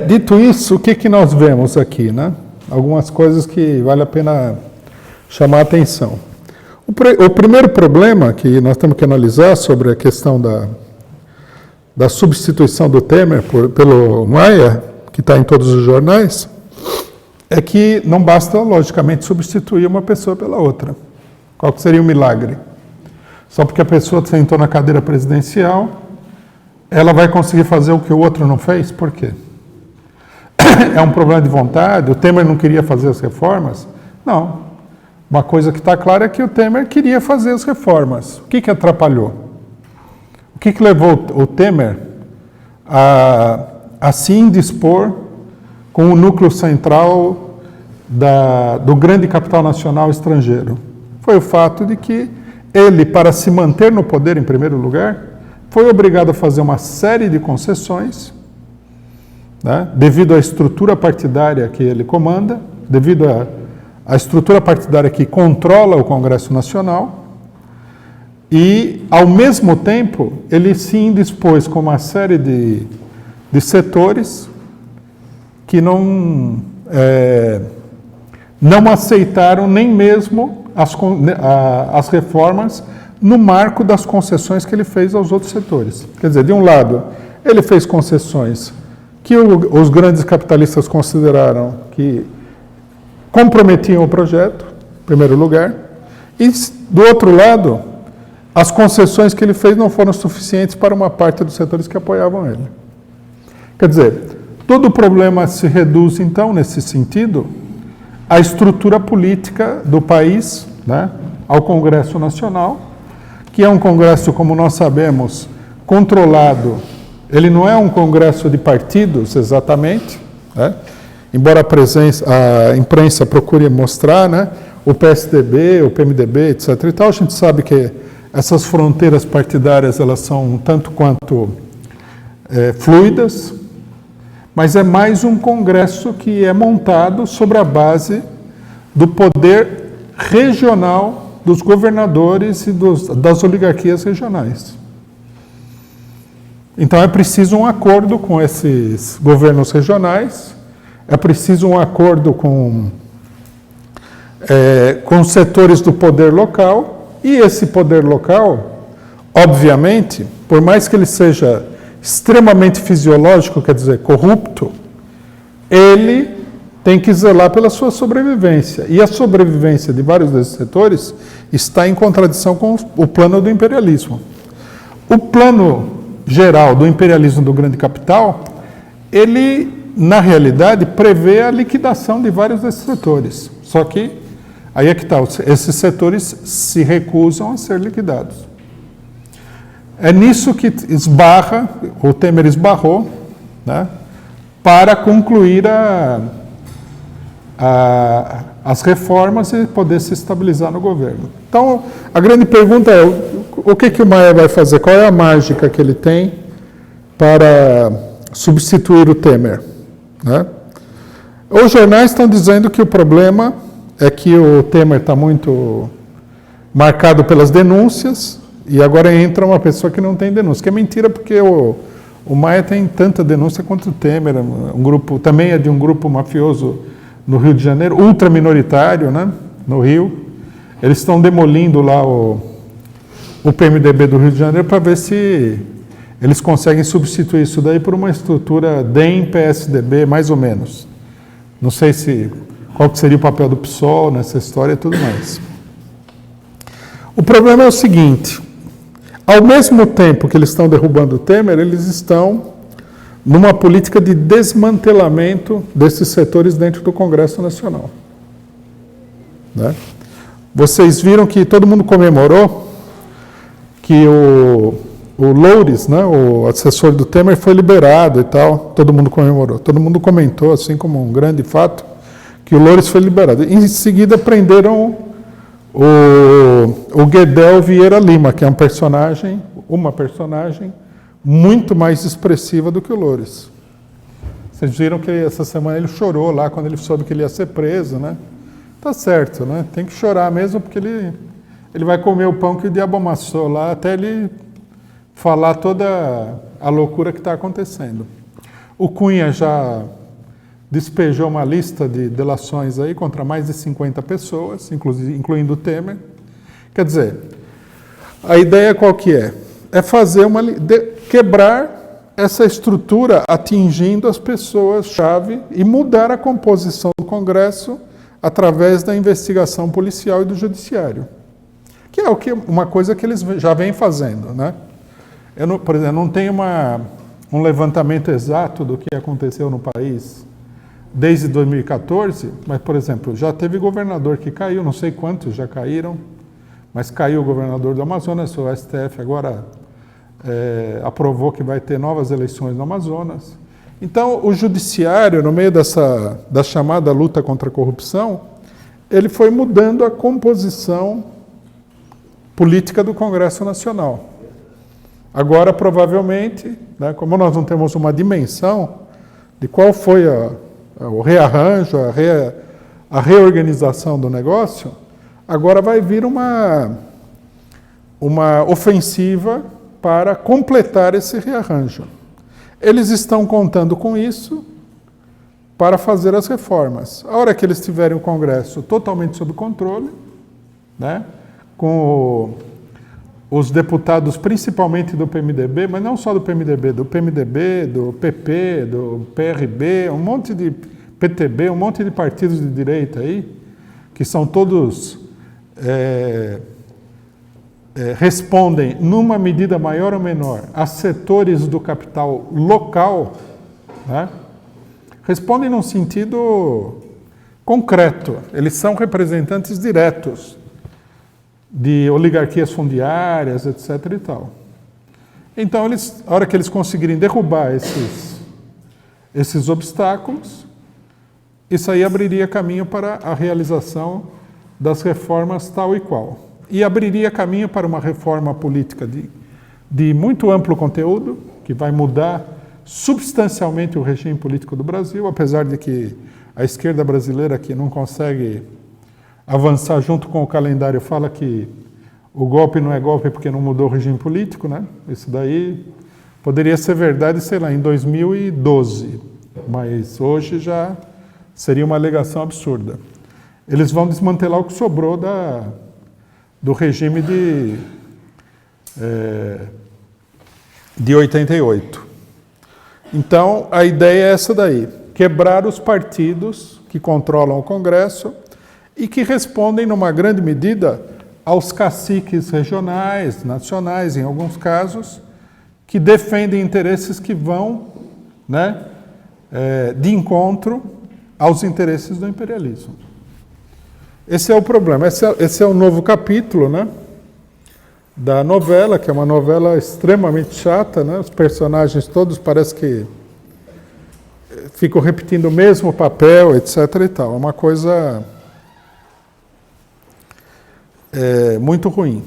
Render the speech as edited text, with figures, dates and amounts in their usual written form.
Dito isso, o que nós vemos aqui, né? Algumas coisas que vale a pena chamar a atenção. O primeiro problema que nós temos que analisar sobre a questão da substituição do Temer pelo Maia, que está em todos os jornais, é que não basta, logicamente, substituir uma pessoa pela outra. Qual que seria o milagre? Só porque a pessoa sentou na cadeira presidencial, ela vai conseguir fazer o que o outro não fez? Por quê? É um problema de vontade? O Temer não queria fazer as reformas? Não. Uma coisa que está clara é que o Temer queria fazer as reformas. O que atrapalhou? O que levou o Temer a se indispor com o núcleo central do grande capital nacional estrangeiro? Foi o fato de que ele, para se manter no poder em primeiro lugar, foi obrigado a fazer uma série de concessões, né, devido à estrutura partidária que ele comanda, devido à estrutura partidária que controla o Congresso Nacional, e, ao mesmo tempo, ele se indispôs com uma série de setores que não aceitaram nem mesmo as reformas no marco das concessões que ele fez aos outros setores. Quer dizer, de um lado, ele fez concessões que os grandes capitalistas consideraram que comprometiam o projeto, em primeiro lugar, e, do outro lado, as concessões que ele fez não foram suficientes para uma parte dos setores que apoiavam ele. Quer dizer, todo o problema se reduz, então, nesse sentido, à estrutura política do país, né, ao Congresso Nacional, que é um Congresso, como nós sabemos, controlado. Ele não é um Congresso de partidos, exatamente, né, embora a imprensa procure mostrar, né, o PSDB, o PMDB, etc. e tal, a gente sabe que essas fronteiras partidárias elas são um tanto quanto fluidas, mas é mais um congresso que é montado sobre a base do poder regional dos governadores e das oligarquias regionais. Então é preciso um acordo com esses governos regionais, é preciso um acordo com os setores do poder local, e esse poder local, obviamente, por mais que ele seja extremamente fisiológico, quer dizer, corrupto, ele tem que zelar pela sua sobrevivência. E a sobrevivência de vários desses setores está em contradição com o plano do imperialismo. O plano geral do imperialismo do grande capital, ele, na realidade, prevê a liquidação de vários desses setores. Só que, aí é que está, esses setores se recusam a ser liquidados. É nisso que o Temer esbarrou, né, para concluir as reformas e poder se estabilizar no governo. Então, a grande pergunta é, o que o Maia vai fazer? Qual é a mágica que ele tem para substituir o Temer, né? Os jornais estão dizendo que o problema é que o Temer está muito marcado pelas denúncias e agora entra uma pessoa que não tem denúncia, que é mentira porque o Maia tem tanta denúncia quanto o Temer, também é de um grupo mafioso no Rio de Janeiro, ultraminoritário, né, no Rio. Eles estão demolindo lá o PMDB do Rio de Janeiro para ver se eles conseguem substituir isso daí por uma estrutura DEM-PSDB, mais ou menos. Não sei qual que seria o papel do PSOL nessa história e tudo mais. O problema é o seguinte, ao mesmo tempo que eles estão derrubando o Temer, eles estão numa política de desmantelamento desses setores dentro do Congresso Nacional, né? Vocês viram que todo mundo comemorou que o Loures, né, o assessor do Temer, foi liberado e tal, todo mundo comemorou. Todo mundo comentou, assim como um grande fato, que o Loures foi liberado. Em seguida, prenderam o Guedel Vieira Lima, que é uma personagem muito mais expressiva do que o Loures. Vocês viram que essa semana ele chorou lá quando ele soube que ele ia ser preso, né? Tá certo, né? Tem que chorar mesmo, porque ele vai comer o pão que o diabo amassou lá, até ele falar toda a loucura que está acontecendo. O Cunha já despejou uma lista de delações aí contra mais de 50 pessoas, incluindo o Temer. Quer dizer, a ideia qual que é? É fazer quebrar essa estrutura atingindo as pessoas-chave e mudar a composição do Congresso através da investigação policial e do judiciário. Que é uma coisa que eles já vêm fazendo, né? Por exemplo, não tenho um levantamento exato do que aconteceu no país desde 2014, mas, por exemplo, já teve governador que caiu, não sei quantos já caíram, mas caiu o governador do Amazonas, o STF agora aprovou que vai ter novas eleições no Amazonas. Então, o judiciário, no meio da chamada luta contra a corrupção, ele foi mudando a composição política do Congresso Nacional. Agora, provavelmente, né, como nós não temos uma dimensão de qual foi o rearranjo, a reorganização do negócio, agora vai vir uma ofensiva para completar esse rearranjo. Eles estão contando com isso para fazer as reformas. A hora que eles tiverem o Congresso totalmente sob controle, né, com os deputados principalmente do PMDB, mas não só do PMDB, do PP, do PRB, um monte de PTB, um monte de partidos de direita aí, que são todos respondem, numa medida maior ou menor, a setores do capital local, né? Respondem num sentido concreto. Eles são representantes diretos de oligarquias fundiárias, etc. e tal. Então, a hora que eles conseguirem derrubar esses obstáculos, isso aí abriria caminho para a realização das reformas tal e qual. E abriria caminho para uma reforma política de muito amplo conteúdo, que vai mudar substancialmente o regime político do Brasil, apesar de que a esquerda brasileira, que não consegue avançar junto com o calendário, fala que o golpe não é golpe porque não mudou o regime político, né? Isso daí poderia ser verdade, sei lá, em 2012, mas hoje já seria uma alegação absurda. Eles vão desmantelar o que sobrou do regime de 88. Então, a ideia é essa daí, quebrar os partidos que controlam o Congresso e que respondem, numa grande medida, aos caciques regionais, nacionais, em alguns casos, que defendem interesses que vão, né, de encontro aos interesses do imperialismo. Esse é o problema. Esse é o novo capítulo, né, da novela, que é uma novela extremamente chata, né? Os personagens todos parece que ficam repetindo o mesmo papel, etc. e tal. É uma coisa muito ruim.